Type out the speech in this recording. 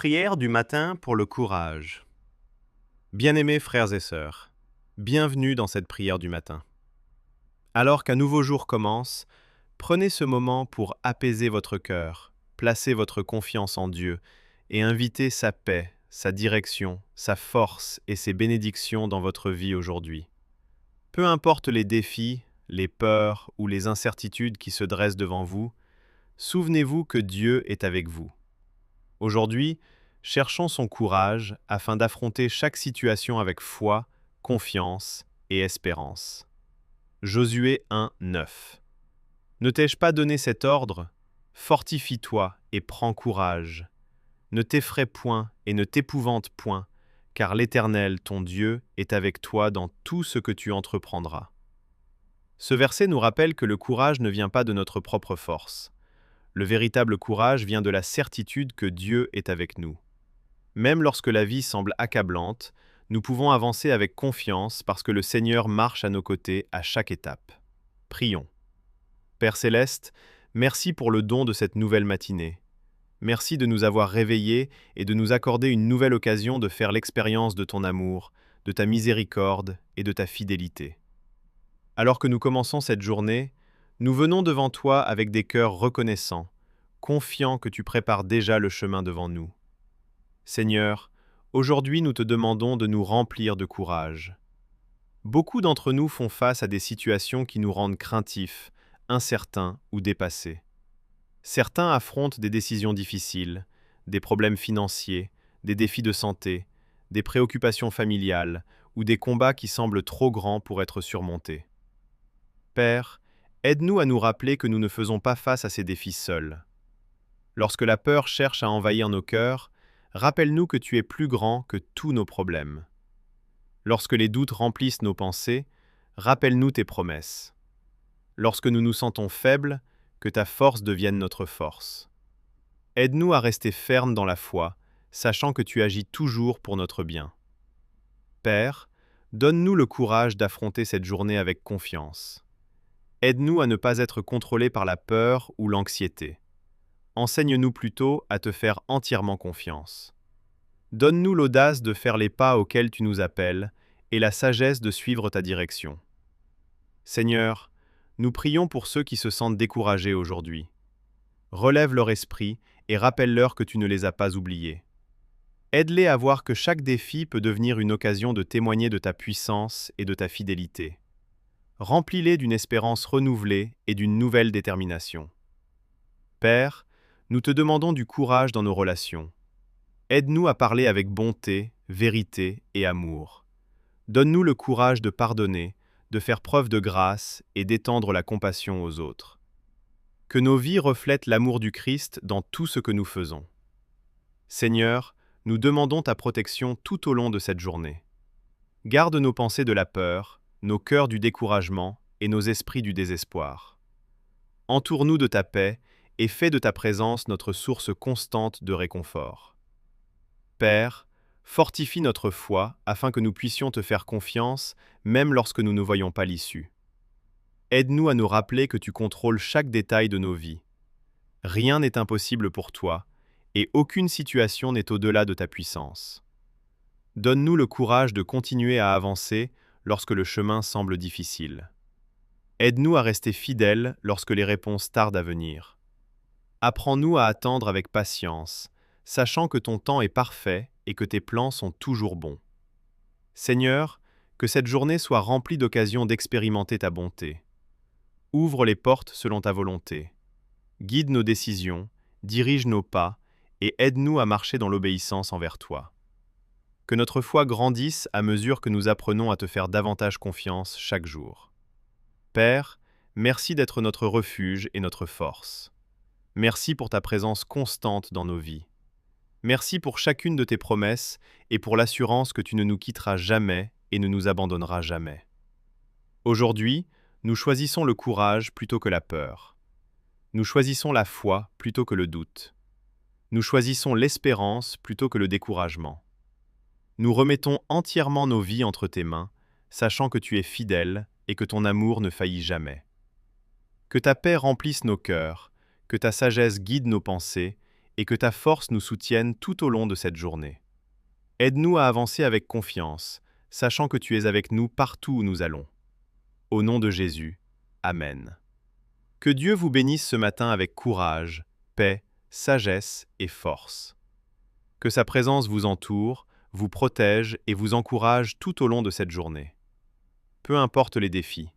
Prière du matin pour le courage. Bien-aimés frères et sœurs, bienvenue dans cette prière du matin. Alors qu'un nouveau jour commence, prenez ce moment pour apaiser votre cœur, placer votre confiance en Dieu et inviter sa paix, sa direction, sa force et ses bénédictions dans votre vie aujourd'hui. Peu importe les défis, les peurs ou les incertitudes qui se dressent devant vous, souvenez-vous que Dieu est avec vous. Aujourd'hui, cherchons son courage afin d'affronter chaque situation avec foi, confiance et espérance. Josué 1, 9. Ne t'ai-je pas donné cet ordre? Fortifie-toi et prends courage. Ne t'effraie point et ne t'épouvante point, car l'Éternel, ton Dieu, est avec toi dans tout ce que tu entreprendras. Ce verset nous rappelle que le courage ne vient pas de notre propre force. Le véritable courage vient de la certitude que Dieu est avec nous. Même lorsque la vie semble accablante, nous pouvons avancer avec confiance parce que le Seigneur marche à nos côtés à chaque étape. Prions. Père Céleste, merci pour le don de cette nouvelle matinée. Merci de nous avoir réveillés et de nous accorder une nouvelle occasion de faire l'expérience de ton amour, de ta miséricorde et de ta fidélité. Alors que nous commençons cette journée, nous venons devant toi avec des cœurs reconnaissants, confiants que tu prépares déjà le chemin devant nous. Seigneur, aujourd'hui nous te demandons de nous remplir de courage. Beaucoup d'entre nous font face à des situations qui nous rendent craintifs, incertains ou dépassés. Certains affrontent des décisions difficiles, des problèmes financiers, des défis de santé, des préoccupations familiales ou des combats qui semblent trop grands pour être surmontés. Père, aide-nous à nous rappeler que nous ne faisons pas face à ces défis seuls. Lorsque la peur cherche à envahir nos cœurs, rappelle-nous que tu es plus grand que tous nos problèmes. Lorsque les doutes remplissent nos pensées, rappelle-nous tes promesses. Lorsque nous nous sentons faibles, que ta force devienne notre force. Aide-nous à rester fermes dans la foi, sachant que tu agis toujours pour notre bien. Père, donne-nous le courage d'affronter cette journée avec confiance. Aide-nous à ne pas être contrôlés par la peur ou l'anxiété. Enseigne-nous plutôt à te faire entièrement confiance. Donne-nous l'audace de faire les pas auxquels tu nous appelles et la sagesse de suivre ta direction. Seigneur, nous prions pour ceux qui se sentent découragés aujourd'hui. Relève leur esprit et rappelle-leur que tu ne les as pas oubliés. Aide-les à voir que chaque défi peut devenir une occasion de témoigner de ta puissance et de ta fidélité. Remplis-les d'une espérance renouvelée et d'une nouvelle détermination. Père, nous te demandons du courage dans nos relations. Aide-nous à parler avec bonté, vérité et amour. Donne-nous le courage de pardonner, de faire preuve de grâce et d'étendre la compassion aux autres. Que nos vies reflètent l'amour du Christ dans tout ce que nous faisons. Seigneur, nous demandons ta protection tout au long de cette journée. Garde nos pensées de la peur, nos cœurs du découragement et nos esprits du désespoir. Entoure-nous de ta paix et fais de ta présence notre source constante de réconfort. Père, fortifie notre foi afin que nous puissions te faire confiance même lorsque nous ne voyons pas l'issue. Aide-nous à nous rappeler que tu contrôles chaque détail de nos vies. Rien n'est impossible pour toi et aucune situation n'est au-delà de ta puissance. Donne-nous le courage de continuer à avancer lorsque le chemin semble difficile. Aide-nous à rester fidèles lorsque les réponses tardent à venir. Apprends-nous à attendre avec patience, sachant que ton temps est parfait et que tes plans sont toujours bons. Seigneur, que cette journée soit remplie d'occasions d'expérimenter ta bonté. Ouvre les portes selon ta volonté. Guide nos décisions, dirige nos pas et aide-nous à marcher dans l'obéissance envers toi. Que notre foi grandisse à mesure que nous apprenons à te faire davantage confiance chaque jour. Père, merci d'être notre refuge et notre force. Merci pour ta présence constante dans nos vies. Merci pour chacune de tes promesses et pour l'assurance que tu ne nous quitteras jamais et ne nous abandonneras jamais. Aujourd'hui, nous choisissons le courage plutôt que la peur. Nous choisissons la foi plutôt que le doute. Nous choisissons l'espérance plutôt que le découragement. Nous remettons entièrement nos vies entre tes mains, sachant que tu es fidèle et que ton amour ne faillit jamais. Que ta paix remplisse nos cœurs, que ta sagesse guide nos pensées et que ta force nous soutienne tout au long de cette journée. Aide-nous à avancer avec confiance, sachant que tu es avec nous partout où nous allons. Au nom de Jésus, Amen. Que Dieu vous bénisse ce matin avec courage, paix, sagesse et force. Que sa présence vous entoure, vous protège et vous encourage tout au long de cette journée. Peu importe les défis,